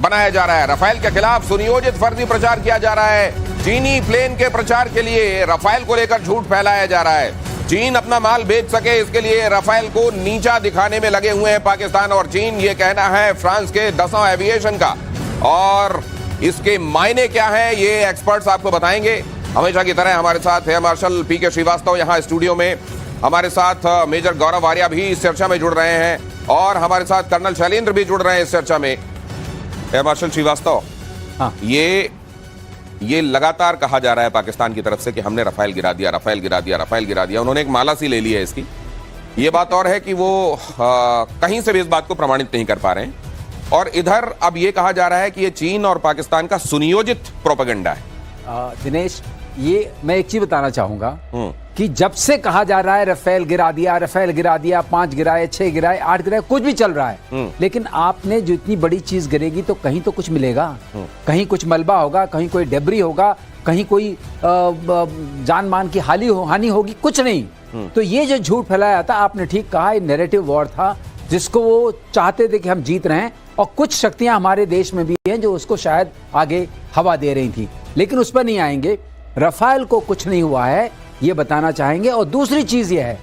बनाया जा रहा है। राफेल के खिलाफ सुनियोजित फर्जी प्रचार किया जा रहा है। चीनी प्लेन के प्रचार के लिए राफेल को लेकर झूठ फैलाया जा रहा है। चीन अपना माल बेच सके इसके लिए राफेल को नीचा दिखाने में लगे हुए हैं पाकिस्तान और चीन। ये कहना है फ्रांस के दसॉ एविएशन का, और इसके मायने क्या है ये एक्सपर्ट्स आपको बताएंगे। हमेशा की तरह हमारे साथ है मार्शल पीके श्रीवास्तव यहां स्टूडियो में, हमारे साथ मेजर गौरव आर्या भी इस चर्चा में जुड़ रहे हैं, और हमारे साथ कर्नल शैलेंद्र भी जुड़ रहे हैं इस चर्चा में। मार्शल श्रीवास्तव, हाँ, ये लगातार कहा जा रहा है पाकिस्तान की तरफ से कि हमने राफेल गिरा दिया, राफेल गिरा दिया, राफेल गिरा दिया। उन्होंने एक माला सी ले ली है इसकी। ये बात और है कि वो कहीं से भी इस बात को प्रमाणित नहीं कर पा रहे हैं, और इधर अब ये कहा जा रहा है कि ये चीन और पाकिस्तान का सुनियोजित प्रोपेगेंडा है। दिनेश, ये मैं एक चीज बताना चाहूंगा कि जब से कहा जा रहा है राफेल गिरा दिया, राफेल गिरा दिया, 5 गिराए, 6 गिराए, 8 गिराए, कुछ भी चल रहा है, लेकिन आपने जो इतनी बड़ी चीज गिरेगी तो कहीं तो कुछ मिलेगा, कहीं कुछ मलबा होगा, कहीं कोई डेब्री होगा, कहीं कोई जान मान की हानि होगी, कुछ नहीं। तो ये जो झूठ फैलाया था, आपने ठीक कहा, नैरेटिव वॉर था जिसको वो चाहते थे कि हम जीत रहे हैं, और कुछ शक्तियां हमारे देश में भी हैं जो उसको शायद आगे हवा दे रही थी, लेकिन उस पर नहीं आएंगे। राफेल को कुछ नहीं हुआ है ये बताना चाहेंगे। और दूसरी चीज ये है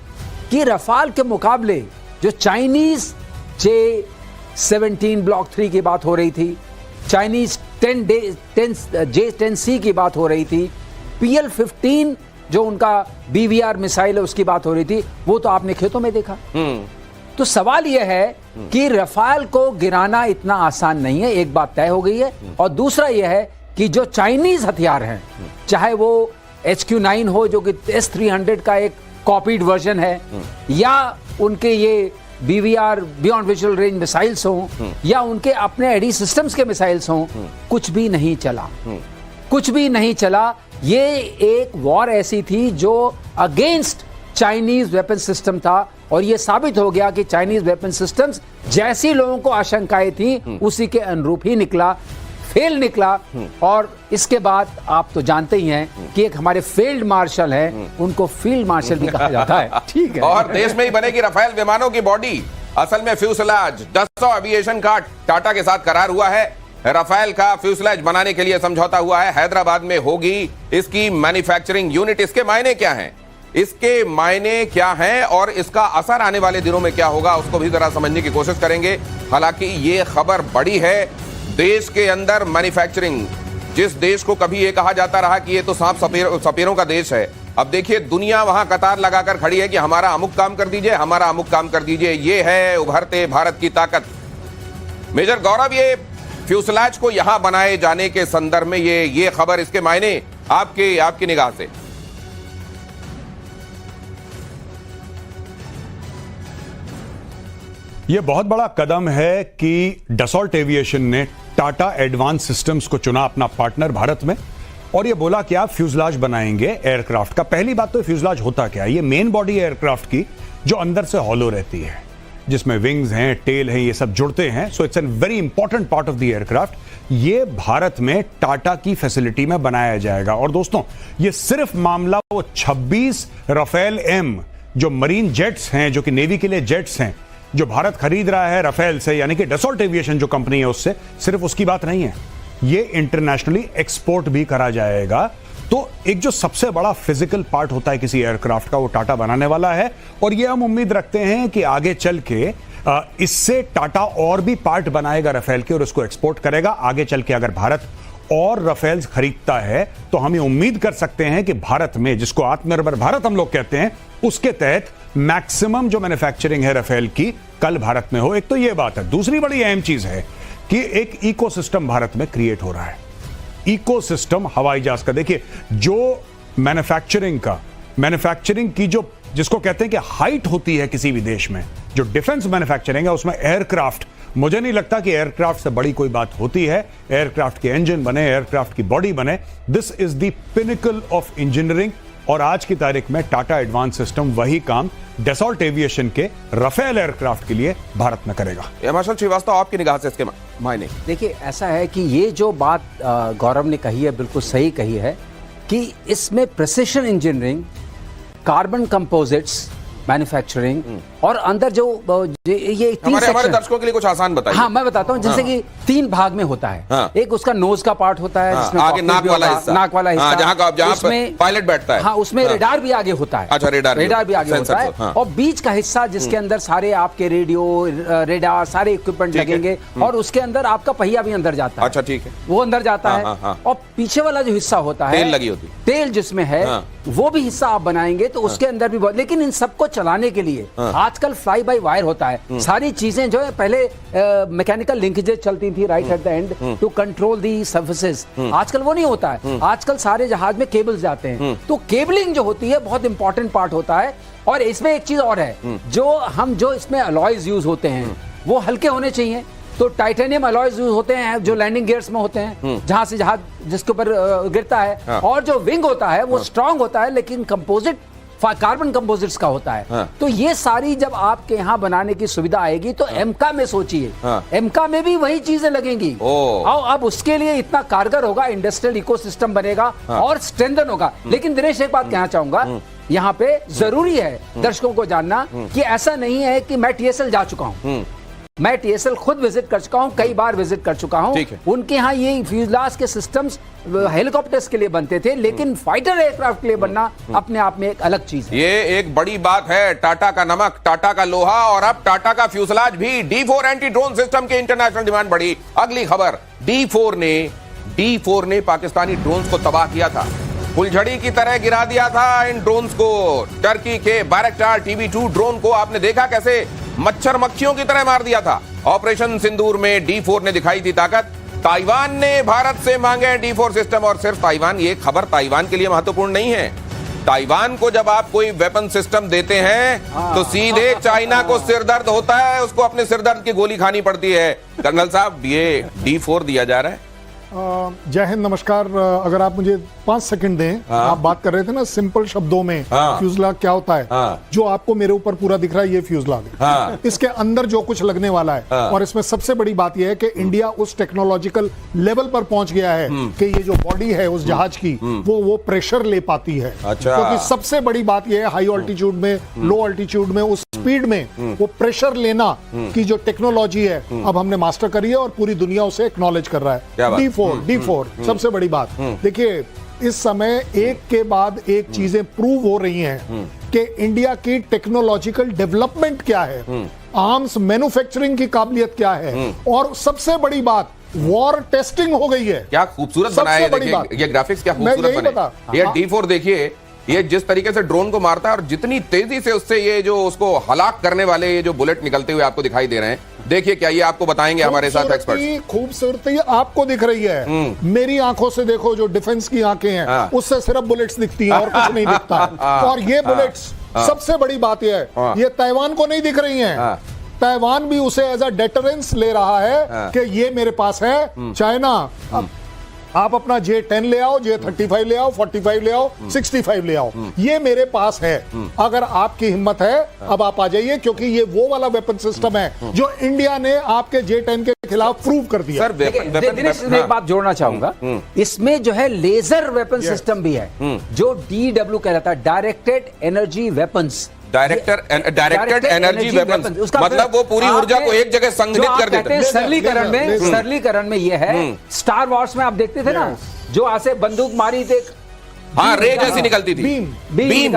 कि राफेल के मुकाबले जो चाइनीज J-17 ब्लॉक 3 की बात हो रही थी, चाइनीज J-10C की बात हो रही थी, PL-15 जो उनका BVR मिसाइल है उसकी बात हो रही थी, वो तो आपने खेतों में देखा। तो सवाल यह है कि राफेल को गिराना इतना आसान नहीं है, एक बात तय हो गई है। और दूसरा यह है कि जो चाइनीज हथियार हैं, चाहे वो HQ-9 हो जो कि S-300 का एक कॉपीड वर्जन है, या उनके ये BVR beyond visual range missiles हों, या उनके अपने एडी सिस्टम्स के मिसाइल्स हों, कुछ भी नहीं चला, कुछ भी नहीं चला। ये एक वॉर ऐसी थी जो अगेंस्ट चाइनीज वेपन सिस्टम था, और ये साबित हो गया कि चाइनीज वेपन सिस्टम्स जैसी लोगों को आशंकाएं थी उसी के अनुरूप ही निकला, फेल निकला। और इसके बाद आप तो जानते ही हैं कि एक हमारे फील्ड मार्शल हैं, उनको फील्ड मार्शल भी कहा जाता है, ठीक है। और देश में ही बनेगी राफेल विमानों की बॉडी, असल में फ्यूसलाज। दसॉ एविएशन का टाटा के साथ करार हुआ है, राफेल का फ्यूसलाज बनाने के लिए समझौता हुआ है, हैदराबाद में होगी इसकी मैन्युफैक्चरिंग यूनिट। इसके मायने क्या हैं, इसके मायने क्या हैं, और इसका असर आने वाले दिनों में क्या होगा, उसको भी जरा समझने की कोशिश करेंगे। हालांकि ये खबर बड़ी है, देश के अंदर मैन्युफैक्चरिंग, जिस देश को कभी ये कहा जाता रहा कि ये तो सांप सपेरों का देश है, अब देखिए दुनिया वहां कतार लगाकर खड़ी है कि हमारा अमुक काम कर दीजिए, हमारा अमुक काम कर दीजिए। ये है उभरते भारत की ताकत। मेजर गौरव, ये फ्यूसलाज को यहां बनाए जाने के संदर्भ में ये खबर, इसके मायने आपकी निगाह से? यह बहुत बड़ा कदम है कि डसॉल्ट एविएशन ने टाटा एडवांस सिस्टम्स को चुना अपना पार्टनर भारत में, और यह बोला कि आप फ्यूजलाज बनाएंगे एयरक्राफ्ट का। पहली बात तो फ्यूजलाज होता क्या है, ये मेन बॉडी है एयरक्राफ्ट की जो अंदर से हॉलो रहती है, जिसमें विंग्स हैं, टेल हैं, ये सब जुड़ते हैं। So it's an very important part of the aircraft. ये भारत में टाटा की फैसिलिटी में बनाया जाएगा। और दोस्तों, ये सिर्फ मामला वो 26 राफेल M जो मरीन जेट्स हैं, जो कि नेवी के लिए जेट्स हैं, जो भारत खरीद रहा है राफेल से, यानी कि डसॉल्ट एविएशन जो कंपनी है उससे, सिर्फ उसकी बात नहीं है, ये इंटरनेशनली एक्सपोर्ट भी करा जाएगा। तो एक जो सबसे बड़ा फिजिकल पार्ट होता है किसी एयरक्राफ्ट का, वो टाटा बनाने वाला है। और ये हम उम्मीद रखते हैं कि आगे चल के इससे टाटा और भी पार्ट बनाएगा राफेल के, और उसको एक्सपोर्ट करेगा। आगे चल के अगर भारत और राफेल खरीदता है तो हम ये उम्मीद कर सकते हैं कि भारत में, जिसको आत्मनिर्भर भारत हम लोग कहते हैं, उसके तहत मैक्सिमम जो मैन्युफैक्चरिंग है राफेल की कल भारत में हो। एक तो ये बात है। दूसरी बड़ी अहम चीज है कि एक इकोसिस्टम भारत में क्रिएट हो रहा है। इकोसिस्टम हवाई जहाज का, देखिए जो मैन्युफैक्चरिंग की जो जिसको कहते हैं कि हाइट होती है किसी भी देश में, जो डिफेंस मैन्युफैक्चरिंग है, उसमें एयरक्राफ्ट, मुझे नहीं लगता कि एयरक्राफ्ट से बड़ी कोई बात होती है। एयरक्राफ्ट के इंजन बने, एयरक्राफ्ट की बॉडी बने, this is the pinnacle of engineering. और आज की तारीख में टाटा एडवांस सिस्टम वही काम डसॉल्ट एविएशन के राफेल एयरक्राफ्ट के लिए भारत में करेगा। मार्शल श्रीवास्तव, आपकी निगाह से इसके मायने? देखिए, ऐसा है कि ये जो बात गौरव ने कही है बिल्कुल सही कही है कि इसमें precision engineering, carbon composites manufacturing, और अंदर जो ये तीन हमारे सेक्शन। दर्शकों के लिए कुछ आसान बताइए। हाँ मैं बताता हूँ, जैसे कि 3 भाग में होता है। हाँ। एक उसका नोज का पार्ट होता है, जिसमें आगे cockpit नाक भी वाला होगा, हिस्सा, नाक वाला हिस्सा, जहाँ उसमें पायलट बैठता है। हाँ, उसमें रेडार भी आगे होता है। अच्छा, रेडार भी आगे सेंसर होता है। हाँ। और बीच का हिस्सा जिसके अंदर सारे आपके रेडियो, रेडार, सारे इक्विपमेंट लगेंगे, और उसके अंदर आपका पहिया भी अंदर जाता है। अच्छा, ठीक है, वो अंदर जाता हाँ, है। हाँ, हाँ। और पीछे वाला जो हिस्सा होता है, तेल लगी होती, तेल जिसमें है, हाँ। वो भी हिस्सा आप बनाएंगे तो उसके अंदर भी लेकिन इन सबको चलाने के लिए आजकल फ्लाई बाय वायर होता है। सारी चीजें जो है, पहले मैकेनिकल लिंकेजेस चलती थी right at the end to control the surfaces, आजकल वो नहीं होता है। आजकल सारे जहाज में केबल्स जाते हैं, तो केबलिंग जो होती है बहुत इंपॉर्टेंट पार्ट होता है। और इसमें एक चीज और है, जो इसमें अलॉयज यूज होते हैं वो हल्के होने चाहिए। तो टाइटेनियम अलॉयज यूज होते हैं जो लैंडिंग गियर्स में होते हैं, जहां से जहाज जिसके ऊपर गिरता है। हाँ। और जो विंग होता है वो स्ट्रांग होता है, लेकिन कंपोजिट कार्बन कंपोजिट्स का होता है। हाँ। तो ये सारी जब आपके यहाँ बनाने की सुविधा आएगी तो एमका में सोचिए, हाँ। एमका में भी वही चीजें लगेंगी। और अब उसके लिए इतना कारगर होगा, इंडस्ट्रियल इकोसिस्टम बनेगा और स्ट्रेंथन होगा। लेकिन दिनेश, एक बात कहना चाहूंगा, यहाँ पे जरूरी है दर्शकों को जानना कि ऐसा नहीं है कि मैं टीएसएल जा चुका हूँ। मैं टीएसएल खुद विजिट कर चुका हूं, कई बार विजिट कर चुका हूं। उनके यहाँ ये फ्यूजलाज के सिस्टम्स हेलीकॉप्टर्स के लिए बनते थे, लेकिन फाइटर एयरक्राफ्ट के लिए बनना अपने आप में एक अलग चीज है। ये एक बड़ी बात है। टाटा का नमक, टाटा का लोहा और अब टाटा का फ्यूजलाज भी। D4 एंटी ड्रोन सिस्टम की इंटरनेशनल डिमांड बढ़ी। अगली खबर, D4 ने पाकिस्तानी ड्रोन्स को तबाह किया था, फुलझड़ी की तरह गिरा दिया था इन ड्रोन्स को। टर्की के बैरक्टार TB2 ड्रोन को आपने देखा कैसे मच्छर मक्खियों की तरह मार दिया था। ऑपरेशन सिंदूर में D4 ने दिखाई थी ताकत। ताइवान ने भारत से मांगे D4 सिस्टम, और सिर्फ ताइवान, ये खबर ताइवान के लिए महत्वपूर्ण नहीं है। ताइवान को जब आप कोई वेपन सिस्टम देते हैं तो सीधे चाइना को सिरदर्द होता है, उसको अपने सिरदर्द की गोली खानी पड़ती है। कर्नल साहब, ये D4 दिया जा रहा है। जय हिंद, नमस्कार। अगर आप मुझे 5 सेकंड दें। आप बात कर रहे थे ना सिंपल शब्दों में, फ्यूजलाज क्या होता है। जो आपको मेरे ऊपर पूरा दिख रहा है ये फ्यूजलाज है। इसके अंदर जो कुछ लगने वाला है, और इसमें सबसे बड़ी बात यह है कि इंडिया उस टेक्नोलॉजिकल लेवल पर पहुंच गया है कि ये जो बॉडी है उस जहाज की वो प्रेशर ले पाती है। क्योंकि सबसे बड़ी बात यह है, हाई ऑल्टीट्यूड में, लो ऑल्टीट्यूड में, उस स्पीड में वो प्रेशर लेना की जो टेक्नोलॉजी है अब हमने मास्टर करी है और पूरी दुनिया उसे एक्नॉलेज कर रहा है। D4 सबसे बड़ी बात। देखिए, इस समय एक के बाद एक चीजें प्रूव हो रही हैं कि इंडिया की टेक्नोलॉजिकल डेवलपमेंट क्या है, आर्म्स मैन्युफैक्चरिंग की काबिलियत क्या है, और सबसे बड़ी बात, वॉर टेस्टिंग हो गई है। क्या खूबसूरत बनाया है, देखिए ये ग्राफिक्स क्या खूबसूरत बने। ये D4 देखिए, ये जिस तरीके से ड्रोन को मारता है और जितनी तेजी से उससे ये जो उसको हलाक करने वाले ये जो बुलेट निकलते हुए आपको दिखाई दे रहे हैं, देखिए क्या ये आपको बताएंगे हमारे साथ एक्सपर्ट। खूबसूरती आपको दिख रही है, मेरी आंखों से देखो, जो डिफेंस की आंखें हैं उससे सिर्फ बुलेट्स दिखती हैं और कुछ नहीं दिखता। और ये बुलेट्स, सबसे बड़ी बात यह है, ये ताइवान को नहीं दिख रही हैं। ताइवान भी उसे एज अ डेटरेंस ले रहा है कि ये मेरे पास है। चाइना, आप अपना J10 ले आओ, J35 ले आओ, 45 ले आओ, 65 ले आओ, ये मेरे पास है। अगर आपकी हिम्मत है अब आप आ जाइए, क्योंकि ये वो वाला वेपन सिस्टम है जो इंडिया ने आपके J10 के खिलाफ प्रूव कर दिया। सर, एक बात जोड़ना चाहूंगा, इसमें जो है लेजर वेपन सिस्टम भी है, जो DW कहलाता है, directed energy weapons. Directed energy weapons, मतलब वो पूरी ऊर्जा को एक जगह संगठित कर देते हैं। सरलीकरण में ये है, स्टार वॉर्स में आप देखते थे ना, जो ऐसे बंदूक मारी थे, हाँ, रे जैसी निकलती थी, बीम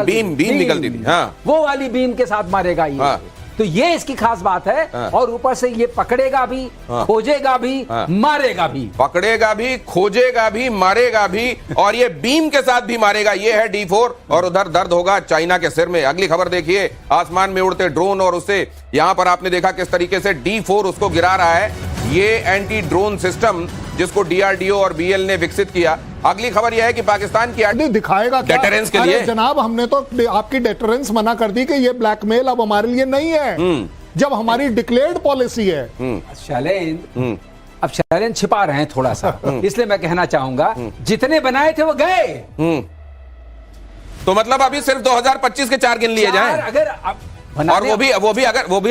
निकलती थी, हाँ, वो वाली बीम के साथ मारेगा ये। तो ये इसकी खास बात है। और ऊपर से ये पकड़ेगा भी, खोजेगा भी, मारेगा भी। पकड़ेगा भी, खोजेगा भी, मारेगा भी, और ये बीम के साथ भी मारेगा। ये है D4, और उधर दर्द होगा चाइना के सिर में। अगली खबर देखिए, आसमान में उड़ते ड्रोन, और उससे यहां पर आपने देखा किस तरीके से D4 उसको गिरा रहा है। ये एंटी ड्रोन सिस्टम जिसको DRDO और BL ने विकसित किया। अगली खबर यह है कि पाकिस्तान की दिखाएगा डेटरेंस के लिए। जनाब, हमने तो आपकी डेटरेंस मना कर दी कि ये ब्लैकमेल अब हमारे लिए नहीं है, जब हमारी डिक्लेयर्ड पॉलिसी है। अब शैलेंद्र छिपा रहे हैं थोड़ा सा, इसलिए मैं कहना चाहूंगा, जितने बनाए थे वो गए। तो मतलब अभी सिर्फ 2025 के 4 गिन लिए जाएं। अगर और वो भी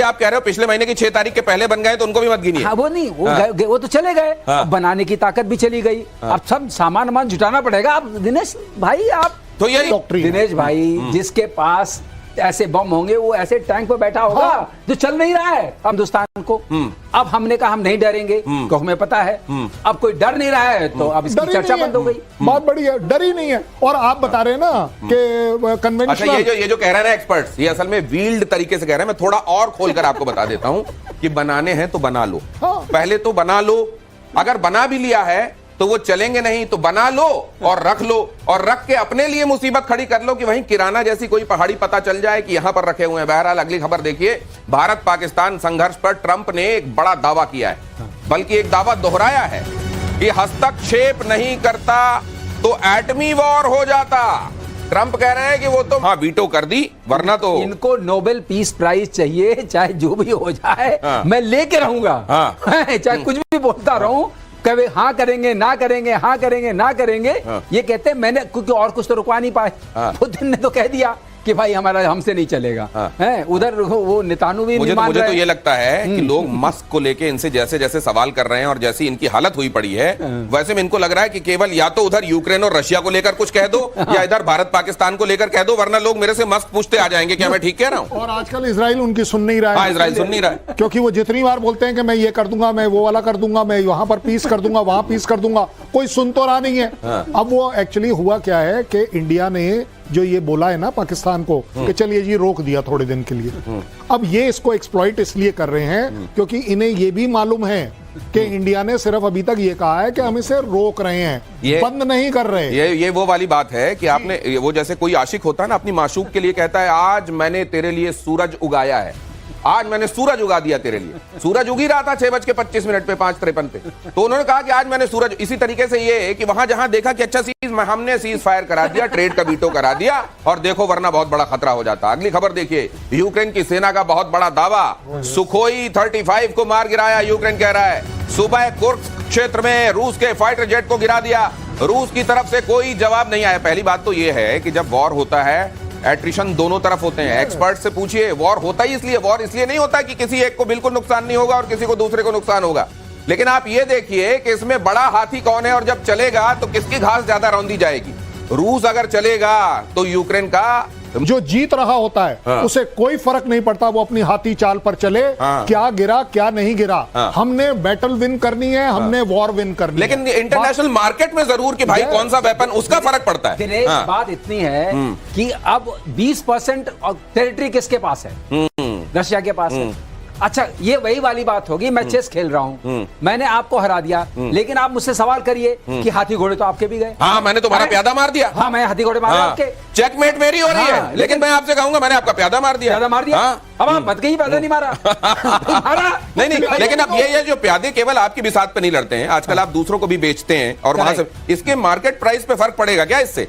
आप कह रहे हो पिछले महीने की 6 तारीख के पहले बन गए, तो उनको भी मत गिनिए। हाँ, वो नहीं, वो तो चले गए। हाँ। बनाने की ताकत भी चली गई। अब सब सामान जुटाना पड़ेगा। आप दिनेश भाई, आप तो ये दिनेश भाई, जिसके पास ऐसे बम होंगे, वो ऐसे टैंक पे बैठा होगा जो चल नहीं रहा है हिंदुस्तान को। अब हमने कहा हम नहीं डरेंगे, तो हमें पता है अब कोई डर नहीं रहा है, तो अब इसकी चर्चा बंद हो गई। बहुत बढ़िया, डर ही नहीं है। और आप बता रहे हैं ना कि कन्वेंशनल, अच्छा, ये जो कह रहे हैं एक्सपर्ट्स, ये असल में व्हील्ड तरीके से कह रहे हैं। मैं थोड़ा और खोलकर आपको बता देता हूं कि बनाने हैं तो बना लो, पहले तो बना लो। अगर बना भी लिया है तो वो चलेंगे नहीं, तो बना लो और रख लो, और रख के अपने लिए मुसीबत खड़ी कर लो कि वहीं किराना जैसी कोई पहाड़ी पता चल जाए कि यहां पर रखे हुए हैं। बहरहाल अगली खबर देखिए, भारत पाकिस्तान संघर्ष पर ट्रंप ने एक बड़ा दावा किया है, बल्कि एक दावा दोहराया है कि हस्तक्षेप नहीं करता तो एटमी वॉर हो जाता। ट्रंप कह रहे हैं कि वो तो वीटो कर दी, वरना तो इनको नोबेल पीस प्राइज चाहिए, चाहे जो भी हो जाए मैं लेके रहूंगा, चाहे कुछ भी बोलता रहूं। कभी हाँ करेंगे ना करेंगे, हाँ करेंगे ना करेंगे, ये कहते हैं। मैंने क्योंकि और कुछ तो रुकवा नहीं पाए, पुतिन ने तो कह दिया कि भाई हमारा हमसे नहीं चलेगा। हैं उधर वो नेतान्याहू भी नहीं मान मुझे रहे। तो ये लगता है कि लोग मस्क को लेके इनसे जैसे जैसे सवाल कर रहे हैं और जैसी इनकी हालत हुई पड़ी है, वैसे में इनको लग रहा है कि केवल या तो उधर यूक्रेन और रशिया को लेकर कुछ कह दो या इधर भारत पाकिस्तान को लेकर कह दो, वरना लोग मेरे से मस्क पूछते आ जाएंगे क्या मैं ठीक कह रहा हूँ। और आजकल इजराइल उनकी सुन नहीं रहा है। इजराइल सुन नहीं रहा है, क्योंकि वो जितनी बार बोलते हैं कि मैं ये कर दूंगा, मैं वो वाला कर दूंगा, मैं वहां पर पीस कर दूंगा, वहां पीस कर दूंगा, कोई सुन तो रहा नहीं है। अब वो एक्चुअली हुआ क्या है कि इंडिया ने जो ये बोला है ना पाकिस्तान को कि चलिए जी रोक दिया थोड़े दिन के लिए, अब ये इसको एक्सप्लॉइट इसलिए कर रहे हैं क्योंकि इन्हें ये भी मालूम है कि इंडिया ने सिर्फ अभी तक ये कहा है कि हम इसे रोक रहे हैं, बंद नहीं कर रहे। ये वो वाली बात है कि आपने वो जैसे कोई आशिक होता है ना, अपनी माशूक के लिए कहता है आज मैंने तेरे लिए सूरज उगाया है, आज मैंने सूरज उगा दिया तेरे लिए। सूरज उग ही रहा था 6:25 पे 5:53 पे, तो उन्होंने कहा कि आज मैंने सूरज। इसी तरीके से ये कि वहां जहां देखा कि अच्छा हमने सीज फायर करा दिया, ट्रेड का वीटो करा दिया, और देखो वरना बहुत बड़ा खतरा हो जाता। अगली खबर देखिए, यूक्रेन की सेना का बहुत बड़ा दावा, सुखोई 35 को मार गिराया। यूक्रेन कह रहा है सुबह कुर्स्क क्षेत्र में रूस के फाइटर जेट को गिरा दिया। रूस की तरफ से कोई जवाब नहीं आया। पहली बात तो यह है कि जब वॉर होता है एट्रिशन दोनों तरफ होते हैं। एक्सपर्ट से पूछिए, वॉर होता ही इसलिए, वॉर इसलिए नहीं होता कि किसी एक को बिल्कुल नुकसान नहीं होगा और किसी को दूसरे को नुकसान होगा। लेकिन आप ये देखिए कि इसमें बड़ा हाथी कौन है, और जब चलेगा तो किसकी घास ज्यादा रौंदी जाएगी। रूस अगर चलेगा तो यूक्रेन का जो जीत रहा होता है उसे कोई फर्क नहीं पड़ता, वो अपनी हाथी चाल पर चले, क्या गिरा क्या नहीं गिरा। हमने बैटल विन करनी है, हमने वॉर विन करनी है। लेकिन इंटरनेशनल मार्केट में जरूर कि भाई कौन सा वेपन, उसका फर्क पड़ता है। दिनेश, बात इतनी है कि अब 20% टेरिटरी किसके पास है? रशिया के पास है। अच्छा, ये वही वाली बात होगी, मैं चेस खेल रहा हूँ, मैंने आपको हरा दिया, लेकिन आप मुझसे सवाल करिए कि हाथी घोड़े तो आपके भी गए। हाँ, मैंने तुम्हारा प्यादा मार दिया। हाँ, मैं हाथी घोड़े मारा आपके। चेकमेट मेरी हो रही है, लेकिन मैं आपसे कहूंगा मैंने आपका प्यादा मार दिया। प्यादा मार दिया। अब आप बद गई, प्यादा नहीं मारा। नहीं, लेकिन अब ये जो प्यादे केवल आपकी बिसात पे नहीं लड़ते हैं, आजकल आप दूसरों को भी बेचते हैं, और वहां से इसके मार्केट प्राइस पे फर्क पड़ेगा क्या इससे?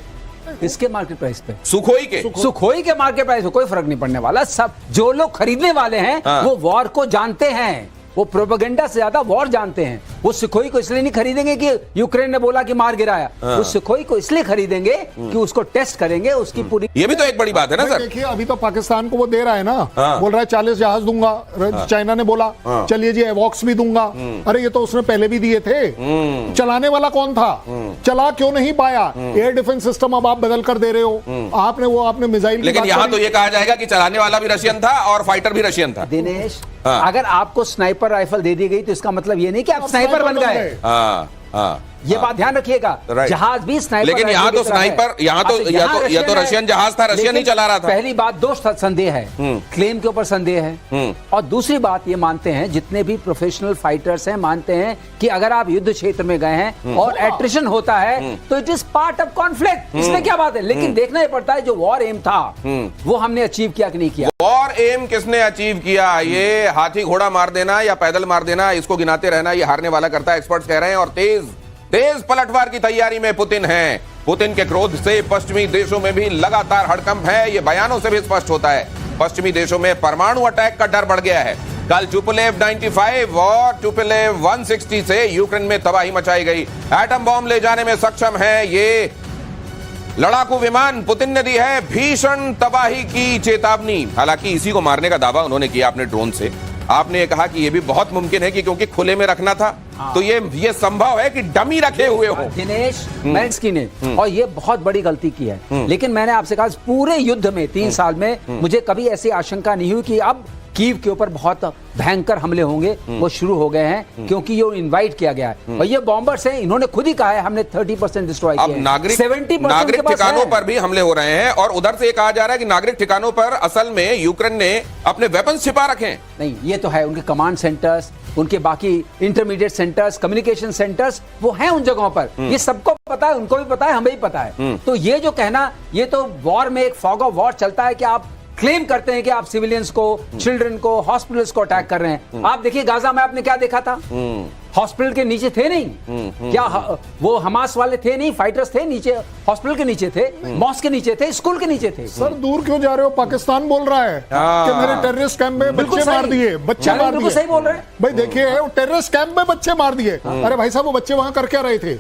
इसके मार्केट प्राइस पे, सुखोई के मार्केट प्राइस पे कोई फर्क नहीं पड़ने वाला। सब जो लोग खरीदने वाले हैं वो वॉर को जानते हैं, वो प्रोपेगेंडा से ज्यादा वॉर जानते हैं। वो सुखोई को इसलिए नहीं खरीदेंगे कि यूक्रेन ने बोला कि मार गिराया, वो सुखोई को इसलिए खरीदेंगे कि उसको टेस्ट करेंगे, उसकी पूरी। ये भी तो एक बड़ी बात है ना सर। देखिए अभी तो पाकिस्तान को वो दे रहा है ना, बोल रहा है 40 जहाज दूंगा। चाइना ने बोला चलिए जी एवॉक्स भी दूंगा। अरे ये तो उसने पहले भी दिए थे। चलाने वाला कौन था? चला क्यों नहीं पाया? एयर डिफेंस सिस्टम अब आप बदल कर दे रहे हो। आपने मिसाइल, लेकिन यहाँ तो ये कहा जाएगा कि चलाने वाला भी रशियन था और फाइटर भी रशियन था। दिनेश, अगर आपको स्नाइपर राइफल दे दी गई तो इसका मतलब ये नहीं कि आप स्नाइपर बन गए। ये बात ध्यान रखिएगा, जहाज भी स्नाइपर। लेकिन यहाँ तो स्नाइपर, यहाँ तो रशियन जहाज था, रशियन ही चला रहा था। पहली बात, दो संदेह है, क्लेम के ऊपर संदेह है, और दूसरी बात ये मानते हैं जितने भी प्रोफेशनल फाइटर्स हैं, मानते हैं कि अगर आप युद्ध क्षेत्र में गए हैं और एट्रिशन होता है तो it is part of conflict. इसमें क्या बात है, लेकिन देखना ही पड़ता है जो वॉर एम था वो हमने अचीव किया कि नहीं किया। वॉर एम किसने अचीव किया? ये हाथी घोड़ा मार देना या पैदल मार देना, इसको गिनाते रहना, ये हारने वाला करता है, एक्सपर्ट्स कह रहे हैं। और तेज पलटवार की तैयारी में पुतिन है। पुतिन के क्रोध से पश्चिमी देशों में भी लगातार हड़कंप है, ये बयानों से भी स्पष्ट होता है। पश्चिमी देशों में परमाणु अटैक का डर बढ़ गया है। कल टुपोलेव 95 और टुपोलेव 160 से यूक्रेन में तबाही मचाई गई। एटम बॉम्ब ले जाने में सक्षम है ये लड़ाकू विमान। पुतिन ने दी है भीषण तबाही की चेतावनी। हालांकि इसी को मारने का दावा उन्होंने किया अपने ड्रोन से। आपने कहा कि ये भी बहुत मुमकिन है कि क्योंकि खुले में रखना था, तो ये संभव है कि डमी रखे हुए हो। दिनेश मेल्स्की ने और ये बहुत बड़ी गलती की है। लेकिन मैंने आपसे कहा पूरे युद्ध में 3 साल में मुझे कभी ऐसी आशंका नहीं हुई कि अब कीव के ऊपर बहुत भयंकर हमले होंगे। वो शुरू हो गए हैं क्योंकि ये इनवाइट किया गया है और ये बॉम्बर्स हैं, इन्होंने खुद ही कहा है हमने 30% डिस्ट्रॉय किया। अब नागरिक ठिकानों पर भी हमले हो रहे हैं और उधर से ये कहा जा रहा है कि नागरिक ठिकानों पर असल में यूक्रेन ने अपने वेपन्स छिपा रखे हैं। नहीं, ये तो है उनके कमांड सेंटर्स, उनके बाकी इंटरमीडिएट सेंटर्स, कम्युनिकेशन सेंटर्स वो हैं उन जगहों पर। ये सबको पता है, उनको भी पता है, हमें भी पता है। तो ये जो कहना, ये तो वॉर में एक फॉग ऑफ वॉर चलता है कि आप क्लेम करते हैं कि आप सिविलियंस को, चिल्ड्रन को, हॉस्पिटल्स को अटैक कर रहे हैं। आप देखिए गाजा में आपने क्या देखा था, हॉस्पिटल के नीचे थे नहीं क्या वो हमास वाले थे नहीं, फाइटर्स थे नीचे, हॉस्पिटल के नीचे थे, मॉस्क के नीचे थे, स्कूल के नीचे थे। सर दूर क्यों जा रहे हो? पाकिस्तान बोल रहा है कि मेरे टेररिस्ट कैंप में बच्चे मार दिए, बच्चे मार दिए। सही बोल रहे हैं भाई, देखिए वो टेररिस्ट कैंप में बच्चे मार दिए। अरे भाई साहब, वो बच्चे वहां कर क्या रहे थे?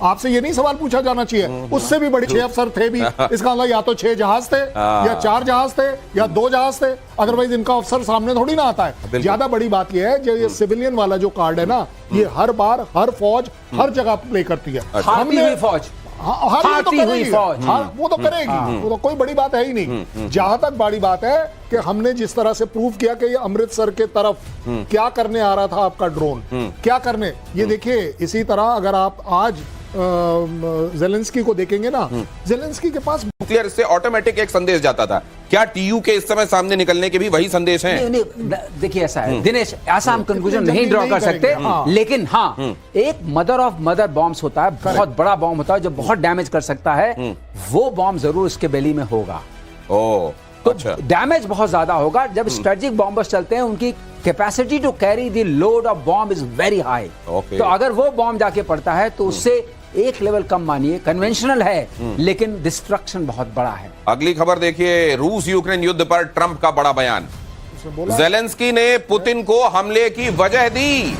आपसे ये नहीं सवाल पूछा जाना चाहिए? उससे भी बड़े 6 अफसर थे भी। इसका मतलब या तो 6 जहाज थे, या 4 जहाज थे, या 2 जहाज थे। अदरवाइज इनका अफसर सामने थोड़ी ना आता है। ज्यादा बड़ी बात यह है जो ये सिविलियन वाला जो कार्ड है ना, ये हर बार हर फौज हर जगह प्ले करती है। हमने फौज वो तो करेगी, वो तो कोई बड़ी बात है ही नहीं। जहां तक बड़ी बात है कि हमने जिस तरह से प्रूव किया कि ये अमृतसर के तरफ क्या करने आ रहा था आपका ड्रोन, क्या करने, ये देखिए। इसी तरह अगर आप आज ज़ेलेंस्की को देखेंगे ना, ज़ेलेंस्की के पास क्लियर इससे ऑटोमेटिक एक संदेश जाता था। क्या टीयू के इस समय सामने निकलने के भी वही संदेश हैं? देखिए ऐसा है दिनेश, ऐसा हम कंक्लूजन नहीं ड्रॉ कर सकते। लेकिन हाँ, एक मदर ऑफ मदर बॉम्ब्स होता है, बहुत बड़ा बॉम्ब होता है जो बहुत डैमेज कर सकता है। वो बॉम्ब जरूर इसके बेली में होगा। तो अच्छा, डैमेज बहुत ज्यादा होगा। जब स्ट्रेटेजिक बॉम्बर्स चलते हैं, उनकी capacity to carry the load of bomb is very high. तो अगर वो बॉम्ब जाके पड़ता है तो उससे एक लेवल कम मानिए, कन्वेंशनल है लेकिन डिस्ट्रक्शन बहुत बड़ा है। अगली खबर देखिए, रूस यूक्रेन युद्ध पर ट्रंप का बड़ा बयान। ज़ेलेंस्की ने पुतिन को हमले की वजह दी,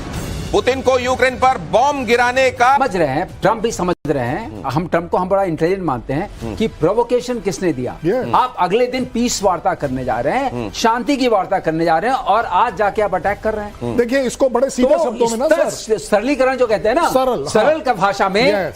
पुतिन को यूक्रेन पर बॉम्ब गिराने का। समझ रहे हैं, ट्रंप भी समझ रहे हैं। हम ट्रंप को हम बड़ा इंटेलिजेंट मानते हैं कि प्रोवोकेशन किसने दिया। आप अगले दिन पीस वार्ता करने जा रहे हैं, शांति की वार्ता करने जा रहे हैं और आज जाके आप अटैक कर रहे हैं। देखिए इसको बड़े सीधे शब्दों में ना सरलीकरण जो कहते हैं ना, सरल का भाषा में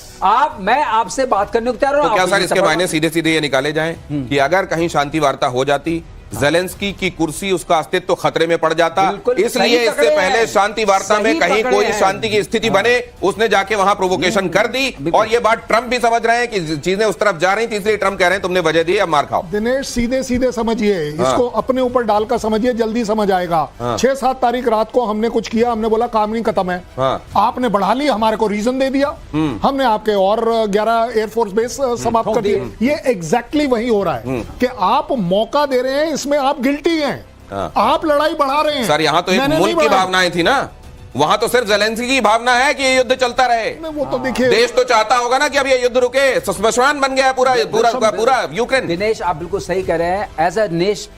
मैं आपसे बात करने को तैयार हूं। तो क्या सर इसके मायने सीधे सीधे ये निकाले जाएं कि अगर कहीं शांति वार्ता हो जाती, ज़ेलेंस्की की कुर्सी, उसका अस्तित्व खतरे में पड़ जाता, इसलिए इससे पहले शांति वार्ता में कहीं कोई शांति की स्थिति बने, उसने जाके वहां प्रोवोकेशन कर दी। और ये बात ट्रंप भी समझ रहे हैं कि चीजें उस तरफ जा रही थी, इसलिए ट्रंप कह रहे हैं तुमने वजह दी, अब मार खाओ। दिनेश सीधे सीधे समझिए, इसको अपने ऊपर डालकर समझिए, जल्दी समझ आएगा। 6-7 तारीख रात को हमने कुछ किया, हमने बोला काम नहीं खत्म है, आपने बढ़ा ली, हमारे को रीजन दे दिया, हमने आपके और 11 एयरफोर्स बेस समाप्त कर दिए। ये एग्जैक्टली वही हो रहा है कि आप मौका दे रहे हैं, इसमें आप गिल्टी हैं, आप लड़ाई बढ़ा रहे हैं। सर यहाँ तो एक मुल्क की भावनाएं थी ना, वहां तो सिर्फ ज़ेलेंस्की की भावना है कि ये युद्ध चलता रहे। वो तो देखिए, देश तो चाहता होगा ना कि अब ये युद्ध रुके, श्मशान बन गया है पूरा यूक्रेन। दिनेश आप बिल्कुल सही कह रहे हैं।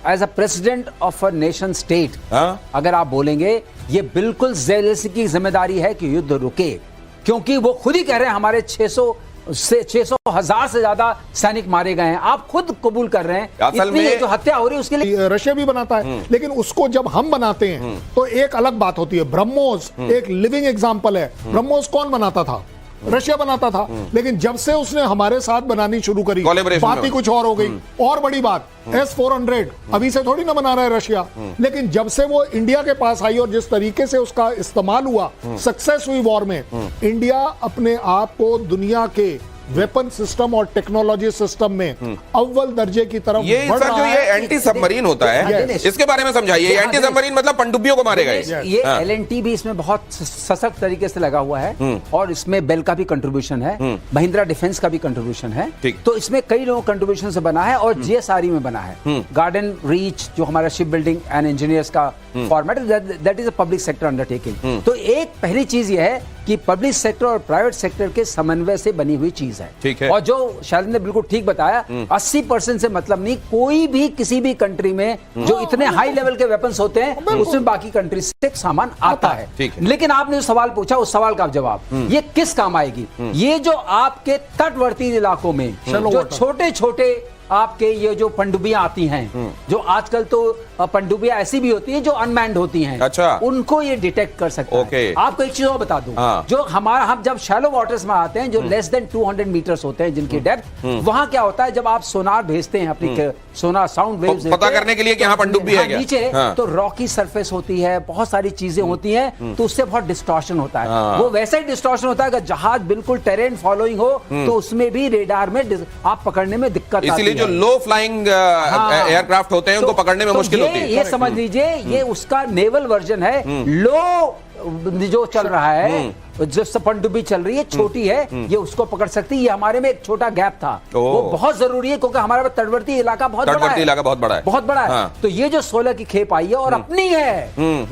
As a president of a nation state अगर आप बोलेंगे, ये बिल्कुल ज़ेलेंस्की की जिम्मेदारी है कि युद्ध रुके, क्योंकि वो खुद ही कह रहे हैं हमारे 600,000 से ज्यादा सैनिक मारे गए हैं। आप खुद कबूल कर रहे हैं, असल में जो हत्या हो रही है उसके लिए रशिया भी बनाता है, लेकिन उसको जब हम बनाते हैं तो एक अलग बात होती है। ब्रह्मोस एक लिविंग एग्जांपल है। ब्रह्मोस कौन बनाता था? रशिया बनाता था। लेकिन जब से उसने हमारे साथ बनानी शुरू करी, बात ही कुछ और हो गई। और बड़ी बात, S-400 अभी से थोड़ी ना बना रहा है रशिया, लेकिन जब से वो इंडिया के पास आई और जिस तरीके से उसका इस्तेमाल हुआ, सक्सेस हुई वॉर में, इंडिया अपने आप को दुनिया के वेपन सिस्टम और टेक्नोलॉजी सिस्टम में अव्वल दर्जे की तरफ बढ़ रहा है। ये एंटी सबमरीन होता है, इसके बारे में समझाइए। एंटी सबमरीन मतलब पनडुब्बियों को मारेगा। ये LNT भी इसमें बहुत सशक्त तरीके से लगा हुआ है और इसमें बेल का भी कंट्रीब्यूशन है, महिंद्रा डिफेंस का भी कंट्रीब्यूशन है। तो इसमें कई लोगों कंट्रीब्यूशन से बना है और GSRE में बना है। गार्डन रीच जो हमारा शिप बिल्डिंग एंड इंजीनियर्स का format, that is a public sector undertaking. तो एक पहली चीज यह है कि पब्लिक सेक्टर और प्राइवेट सेक्टर के समन्वय से बनी हुई चीज है। ठीक है। और जो शायद ने बिल्कुल ठीक बताया, 80% से मतलब नहीं, कोई भी किसी भी कंट्री में जो इतने हाई लेवल के वेपन्स होते हैं उसमें बाकी कंट्री से सामान आता है। लेकिन आपने जो सवाल पूछा उस सवाल का जवाब, ये किस काम आएगी? ये जो आपके तटवर्ती इलाकों में जो छोटे छोटे आपके ये जो पनडुब्बियां आती हैं, जो आजकल तो पनडुब्बियां ऐसी भी होती हैं जो अनमैन्ड होती हैं। अच्छा। उनको ये डिटेक्ट कर सकता ओके। है। आपको एक चीज और बता दूं, जो हम जब शैलो वाटर्स में आते हैं, जो लेस देन 200 मीटर्स होते हैं जिनकी डेप्थ, वहां क्या होता है, जब आप सोनार भेजते हैं अपनी सोनार साउंड वेव्स पता करने के लिए कि यहाँ पनडुब्बी है क्या? नीचे तो रॉकी सरफेस होती है, बहुत सारी चीजें होती हैं, तो उससे बहुत डिस्टॉर्शन होता है। वो वैसा ही डिस्टॉर्शन होता है अगर जहाज बिल्कुल टेरेन फॉलोइंग हो, तो उसमें भी रेडार में आप पकड़ने में दिक्कत आती है। इसीलिए जो लो फ्लाइंग एयरक्राफ्ट होते हैं उनको पकड़ने में मुश्किल होती है। ये समझ लीजिए, ये उसका नेवल वर्जन है। लो जो चल रहा है, जो पनडुब्बी चल रही है, छोटी है, ये उसको पकड़ सकती है। ये हमारे में एक छोटा गैप था, वो बहुत जरूरी है, क्योंकि हमारा तटवर्ती इलाका बहुत बड़ा है, बहुत बड़ा है। तो ये जो 16 की खेप आई है और अपनी है,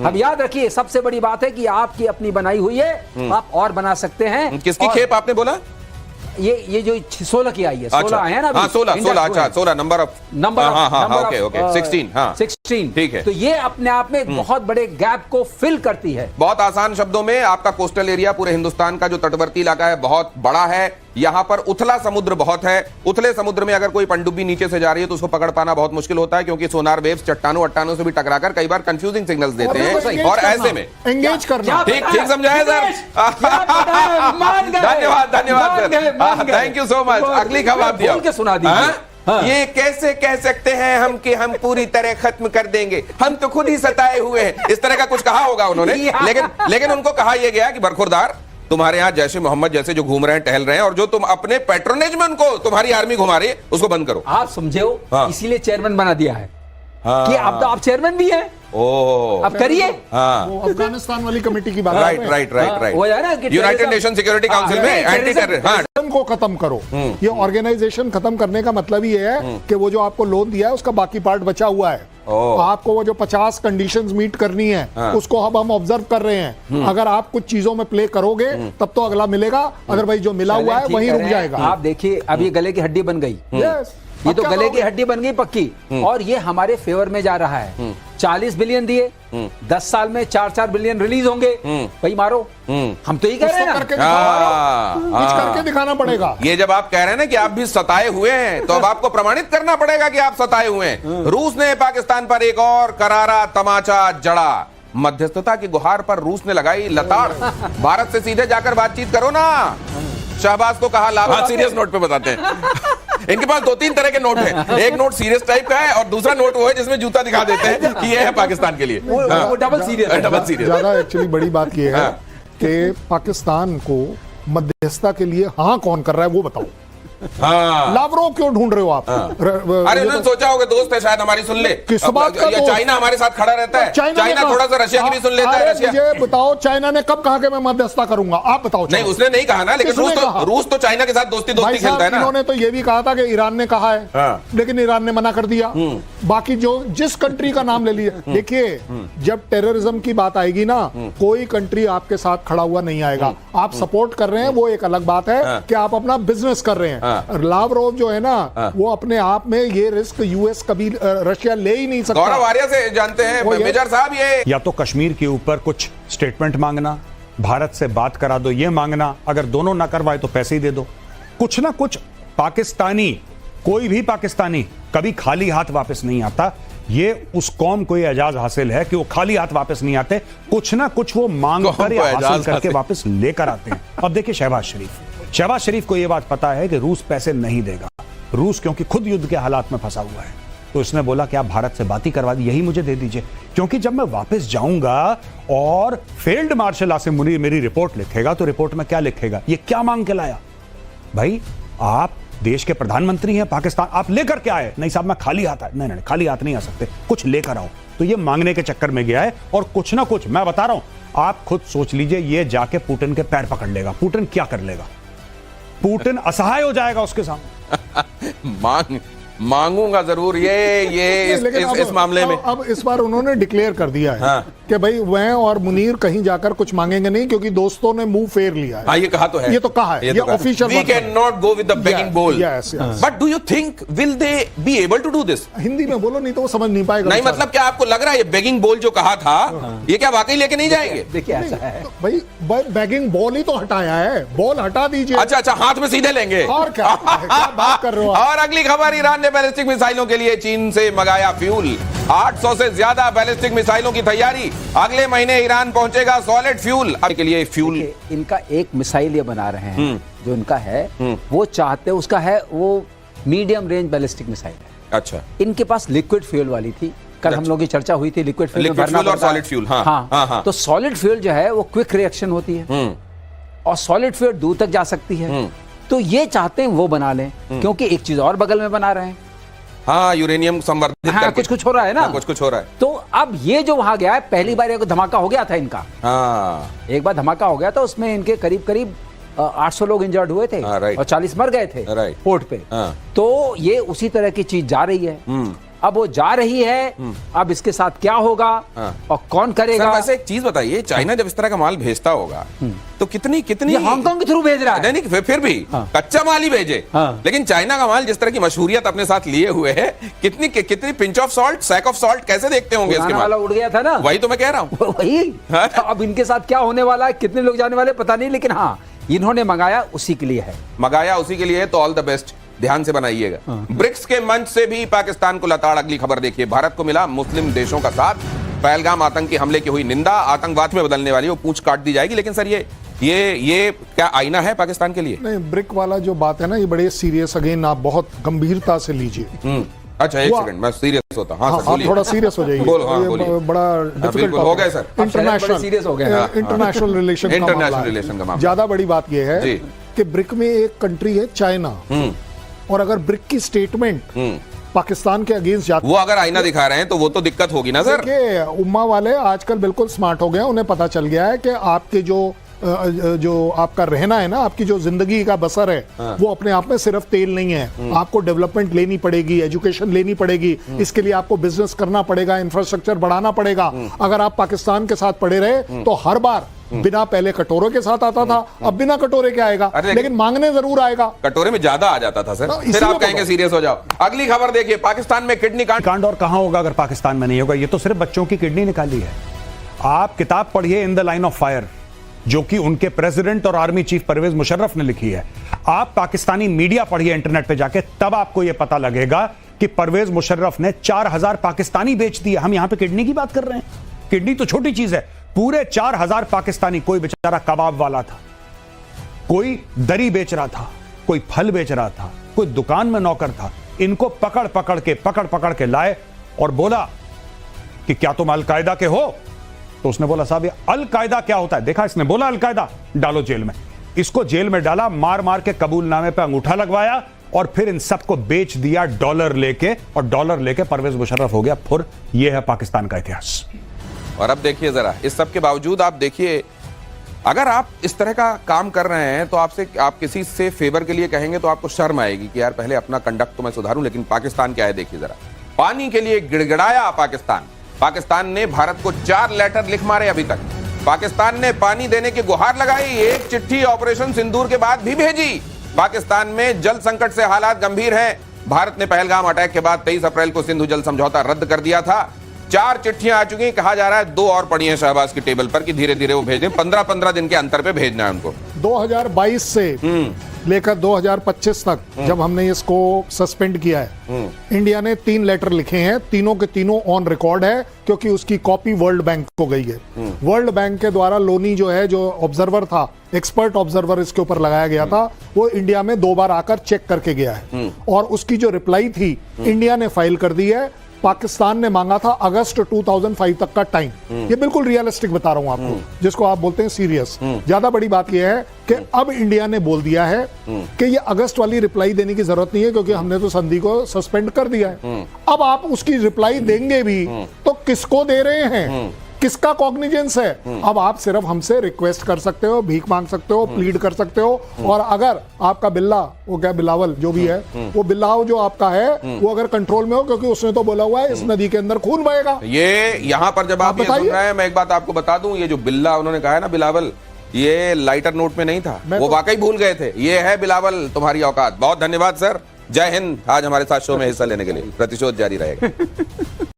अब याद रखिए, सबसे बड़ी बात है कि आपकी अपनी बनाई हुई है, आप और बना सकते हैं। किसकी खेप आपने बोला? ये जो 16 की आई है, 16 है ना, 16 नंबर ऑफ ओके 16 ठीक है। तो ये अपने आप में एक बहुत बड़े गैप को फिल करती है। बहुत आसान शब्दों में, आपका कोस्टल एरिया पूरे हिंदुस्तान का जो तटवर्ती इलाका है बहुत बड़ा है। यहां पर उथला समुद्र बहुत है। उथले समुद्र में अगर कोई पनडुब्बी नीचे से जा रही है तो उसको पकड़ पाना बहुत मुश्किल होता है, क्योंकि सोनार वेव्स चट्टानों अट्टानों से भी टकराकर कई बार कंफ्यूजिंग सिग्नल्स देते हैं, और ऐसे में एंगेज करना। ठीक समझाया सर। धन्यवाद sir, thank you so much. अगली खबर आप दिया सुना दी। ये कैसे कह सकते हैं हम कि हम पूरी तरह खत्म कर देंगे, हम तो खुद ही सताए हुए हैं, इस तरह का कुछ कहा होगा उन्होंने। लेकिन उनको कहा यह गया कि बरखुरदार, तुम्हारे यहाँ जैसे मोहम्मद जैसे जो घूम रहे हैं, टहल रहे हैं, और जो तुम अपने पैट्रोनेज में उनको तुम्हारी आर्मी घुमा रही है, उसको बंद करो। आप समझे हो, इसीलिए चेयरमैन बना दिया है कि अब तो आप चेयरमैन भी हैं। अब करिए। वो अफगानिस्तान वाली कमेटी की बात है। राइट वो है ना कि यूनाइटेड नेशन सिक्योरिटी काउंसिल में एंटी टेररिज्म को खत्म करो। ये ऑर्गेनाइजेशन खत्म करने का मतलब ये है कि वो जो आपको लोन दिया है उसका बाकी पार्ट बचा हुआ है। आपको वो जो 50 कंडीशंस मीट करनी है, उसको अब हम ऑब्जर्व कर रहे हैं। अगर आप कुछ चीजों में प्ले करोगे तब तो अगला मिलेगा, अदरवाइज जो मिला हुआ है वहीं रुक जाएगा। आप देखिए, अब ये गले की हड्डी बन गई। ये तो गले की हड्डी बन गई पक्की, और ये हमारे फेवर में जा रहा है। 40 बिलियन दिए, 10 साल में 4-4 बिलियन रिलीज होंगे। भाई मारो, हम तो यही कह रहे हैं ना, कुछ करके दिखाना पड़ेगा। ये जब आप कह रहे हैं ना कि आप भी सताए हुए हैं, तो अब आपको प्रमाणित करना पड़ेगा कि आप सताए हुए हैं। रूस ने पाकिस्तान पर एक और करारा तमाचा जड़ा। मध्यस्थता की गुहार पर रूस ने लगाई लताड़। भारत से सीधे जाकर बातचीत करो ना। शहबाज को कहा लाभ। सीरियस नोट पे बताते हैं। इनके पास 2-3 तरह के नोट हैं। एक नोट सीरियस टाइप का है, और दूसरा नोट वो है जिसमें जूता दिखा देते हैं कि ये है पाकिस्तान के लिए। वो डबल सीरियस। ज्यादा एक्चुअली बड़ी बात ये है कि पाकिस्तान को मध्यस्थता के लिए हाँ कौन कर रहा है वो बताओ। लावरोव क्यों ढूंढ रहे हो आप? अरे उन्होंने सोचा होगा दोस्त है शायद हमारी सुन ले। किस बात का? चाइना हमारे साथ खड़ा रहता है। चाइना थोड़ा सा रशिया की भी सुन लेता है। रशिया, मुझे बताओ, चाइना ने कब कहा कि मैं मध्यस्थता करूंगा? आप बताओ। नहीं, उसने नहीं कहा ना, लेकिन रूस तो चाइना के साथ दोस्ती खेलता है ना। इन्होंने तो ये भी कहा था कि ईरान ने कहा है, लेकिन ईरान ने मना कर दिया। बाकी जो जिस कंट्री का नाम ले लिया, देखिए जब टेररिज्म की बात आएगी ना, कोई कंट्री आपके साथ खड़ा हुआ नहीं आएगा। आप सपोर्ट कर रहे हैं वो एक अलग बात है कि आप अपना बिजनेस कर रहे हैं। लावरोव जो है ना, वो अपने आप में ये रिस्क यूएस कभी रशिया ले ही नहीं सकता। गौरव आर्या से जानते हैं मेजर साहब, ये या तो कश्मीर के ऊपर कुछ स्टेटमेंट मांगना, भारत से बात करा दो ये मांगना, अगर दोनों ना करवाए तो पैसे ही दे दो। कुछ ना कुछ पाकिस्तानी, कोई भी पाकिस्तानी कभी खाली हाथ वापस नहीं आता। ये उस कौम को ये एजाज हासिल है कि वो खाली हाथ वापस नहीं आते, कुछ ना कुछ वो मांग कर या हासिल करके वापस लेकर आते हैं। अब देखिए शहबाज शरीफ को यह बात पता है कि रूस पैसे नहीं देगा। रूस क्योंकि खुद युद्ध के हालात में फंसा हुआ है, तो इसने बोला कि आप भारत से बात ही करवा दी, यही मुझे दे दीजिए, क्योंकि जब मैं वापस जाऊंगा और फील्ड मार्शल आसिम मुनीर मेरी रिपोर्ट लिखेगा तो रिपोर्ट में क्या लिखेगा, ये क्या मांग के लाया? भाई आप देश के प्रधानमंत्री हैं पाकिस्तान, आप लेकर के आए? नहीं साहब मैं खाली हाथ आया। नहीं खाली हाथ नहीं आ सकते, कुछ लेकर आओ। तो ये मांगने के चक्कर में गया है, और कुछ ना कुछ मैं बता रहा हूं, आप खुद सोच लीजिए, ये जाके पुतिन के पैर पकड़ लेगा। पुतिन क्या कर लेगा? पुतिन असहाय हो जाएगा उसके सामने। मांगूंगा जरूर ये इस मामले में। अब इस बार उन्होंने डिक्लेयर कर दिया है कि भाई वह और मुनीर कहीं जाकर कुछ मांगेंगे नहीं, क्योंकि दोस्तों ने मुंह फेर लिया है। ये कहा तो है, ये तो कहा है, ये official. We can not go with the begging bowl, but do you think will they be able to do this? Hindi में बोलो, नहीं तो वो समझ नहीं पाएगा। नहीं मतलब क्या आपको लग रहा है ये बेगिंग बोल जो कहा था, ये क्या वाकई लेके नहीं जाएंगे? देखिए ऐसा है भाई, बेगिंग बॉल ही तो हटाया है, बॉल हटा दीजिए। अच्छा हाथ में सीधे लेंगे, और क्या बात कर रहे हो? और अगली खबर, ईरान ने बैलिस्टिक मिसाइलों के लिए चीन से मंगाया फ्यूल। 800 से ज्यादा बैलिस्टिक मिसाइलों की तैयारी। अगले महीने ईरान पहुंचेगा सॉलिड फ्यूल के लिए फ्यूल। इनका एक मिसाइल ये बना रहे हैं जो इनका है, वो चाहते हैं उसका है वो मीडियम रेंज बैलिस्टिक मिसाइल है। अच्छा, इनके पास लिक्विड फ्यूल वाली थी, कल हम लोग की चर्चा हुई थी लिक्विड फ्यूल और सॉलिड फ्यूल। हाँ। तो सॉलिड फ्यूल जो है वो क्विक रिएक्शन होती है और सॉलिड फ्यूल दूर तक जा सकती है। तो ये चाहते हैं वो बना लें, क्योंकि एक चीज और बगल में बना रहे हैं। हाँ, यूरेनियम संवर्धित करके कुछ हो रहा है ना। कुछ हो रहा है। तो अब ये जो वहां गया है, पहली बार एक धमाका हो गया था इनका। एक बार धमाका हो गया था, उसमें इनके करीब करीब 800 लोग इंजर्ड हुए थे और 40 मर गए थे पोर्ट पे। तो ये उसी तरह की चीज जा रही है। अब वो जा रही है, अब इसके साथ क्या होगा और कौन करेगा। सर, वैसे एक चीज बताइए, चाइना जब इस तरह का माल भेजता होगा तो कितनी हांगकांग के थ्रू भेज रहा है। नहीं, फिर भी कच्चा माल ही भेजे। लेकिन चाइना का माल जिस तरह की मशहूरियत अपने साथ लिए हुए है, कितनी pinch of salt, sack of salt कैसे देखते होंगे इसके वाला उड़ गया था ना। वही तो मैं कह रहा हूँ। वही अब इनके साथ क्या होने वाला है, कितने लोग जाने वाले पता नहीं, लेकिन हाँ इन्होंने मंगाया उसी के लिए है। तो ऑल द बेस्ट, ध्यान से बनाइएगा। ब्रिक्स के मंच से भी पाकिस्तान को लताड़। अगली खबर देखिए, भारत को मिला मुस्लिम देशों का साथ। पहलगाम आतंकी हमले की हुई निंदा, आतंकवाद में बदलने वाली वो पूंछ काट दी जाएगी। लेकिन सर ये क्या आईना है पाकिस्तान के लिए? नहीं, ब्रिक वाला जो बात है ना, ये बड़े सीरियस, अगेन आप बहुत गंभीरता से लीजिए। अच्छा, एक सेकंड, मैं सीरियस होता हूँ। हाँ, थोड़ा सीरियस हो जाइए। बड़ा डिफिकल्ट हो गया सर। इंटरनेशनल रिलेशन का मामला। ज्यादा बड़ी बात यह है कि ब्रिक में एक कंट्री है चाइना, और अगर ब्रिक की स्टेटमेंट पाकिस्तान के अगेंस्ट जाती, वो अगर आईना दिखा रहे हैं तो वो तो दिक्कत होगी ना सर। उम्मा वाले आजकल बिल्कुल स्मार्ट हो गए, उन्हें पता चल गया है कि आपके जो आपका रहना है ना, आपकी जो जिंदगी का बसर है, वो अपने आप में सिर्फ तेल नहीं है। आपको डेवलपमेंट लेनी पड़ेगी, एजुकेशन लेनी पड़ेगी, इसके लिए आपको बिजनेस करना पड़ेगा, इंफ्रास्ट्रक्चर बढ़ाना पड़ेगा। अगर आप पाकिस्तान के साथ पड़े रहे तो हर बार बिना पहले कटोरे के साथ आता था, अब बिना कटोरे के आएगा, लेकिन मांगने जरूर आएगा। कटोरे में ज्यादा आ जाता था सर। फिर आप कहेंगे सीरियस हो जाओ। अगली खबर देखिए, पाकिस्तान में किडनी कांड। और कहां होगा अगर पाकिस्तान में नहीं होगा? ये तो सिर्फ बच्चों की किडनी निकाली है। आप किताब पढ़िए in the line of fire, जो कि उनके प्रेसिडेंट और आर्मी चीफ परवेज मुशर्रफ ने लिखी है। आप पाकिस्तानी मीडिया पढ़िए इंटरनेट पे जाके, तब आपको यह पता लगेगा कि परवेज मुशर्रफ ने 4000 पाकिस्तानी बेच दिए। हम यहां पे किडनी की बात कर रहे हैं, किडनी तो छोटी चीज है। पूरे 4000 पाकिस्तानी, कोई बेचारा कबाब वाला था, कोई दरी बेच रहा था, कोई फल बेच रहा था, कोई दुकान में नौकर था। इनको पकड़ पकड़ के लाए और बोला कि क्या तुम अलकायदा के हो? तो उसने बोला साहब ये अलकायदा क्या होता है? देखा इसने, बोला अलकायदा, डालो जेल में। इसको जेल में डाला, मार मार के कबूलनामे पे अंगूठा लगवाया और फिर इन सबको बेच दिया डॉलर लेके, और डॉलर लेके परवेज मुशर्रफ हो गया फुर। यह है पाकिस्तान का इतिहास। और अब देखिए जरा, इस सब के बावजूद आप देखिए, अगर आप इस तरह का काम कर रहे हैं तो आप किसी से फेवर के लिए कहेंगे तो आपको शर्म आएगी कि यार पहले अपना कंडक्ट तो मैं सुधारूं। लेकिन पाकिस्तान क्या है देखिए जरा, पानी के लिए गिड़गिड़ाया पाकिस्तान ने भारत को 4 लेटर लिख मारे। अभी तक पाकिस्तान ने पानी देने की गुहार लगाई, एक चिट्ठी ऑपरेशन सिंदूर के बाद भी भेजी। पाकिस्तान में जल संकट से हालात गंभीर हैं। भारत ने पहलगाम अटैक के बाद 23 अप्रैल को सिंधु जल समझौता रद्द कर दिया था। 4 चिट्ठियां आ चुकी, कहा जा रहा है 2 और पड़ी हैं शहबाज की टेबल पर कि धीरे धीरे वो भेज दें। 15-15 दिन के अंतर पे भेजना है उनको। 2022 से लेकर 2025 तक जब हमने इसको सस्पेंड किया है, इंडिया ने 3 लेटर लिखे हैं, तीनों के तीनों ऑन रिकॉर्ड है, क्योंकि उसकी कॉपी वर्ल्ड बैंक को गई है। वर्ल्ड बैंक के द्वारा लोनी जो है, जो ऑब्जर्वर था, एक्सपर्ट ऑब्जर्वर इसके ऊपर लगाया गया था, वो इंडिया में 2 बार आकर चेक करके गया है और उसकी जो रिप्लाई थी इंडिया ने फाइल कर दी है। पाकिस्तान ने मांगा था अगस्त 2005 तक का टाइम। ये बिल्कुल रियलिस्टिक बता रहा हूं आपको, जिसको आप बोलते हैं सीरियस। ज्यादा बड़ी बात यह है कि अब इंडिया ने बोल दिया है कि ये अगस्त वाली रिप्लाई देने की जरूरत नहीं है, क्योंकि हमने तो संधि को सस्पेंड कर दिया है। अब आप उसकी रिप्लाई देंगे भी तो किसको दे रहे हैं, किसका कॉग्निजेंस है? अब आप सिर्फ हमसे रिक्वेस्ट कर सकते हो, भीख मांग सकते हो, प्लीड कर सकते हो। और अगर आपका बिल्ला, वो क्या बिलावल जो भी है, वो बिल्लाव जो आपका है वो अगर कंट्रोल में हो, क्योंकि उसने तो बोला हुआ है इस नदी के अंदर खून बहेगा। ये यहां पर जब आप ये सुन रहे हैं, मैं एक बात आपको बता दूं, ये जो बिल्ला उन्होंने कहा है ना, बिलावल, ये लाइटर नोट में नहीं था, वो वाकई भूल गए थे। ये है बिलावल, तुम्हारी औकात। बहुत धन्यवाद सर, जय हिंद। आज हमारे साथ शो में हिस्सा लेने के लिए। प्रतिशोध जारी रहेगा।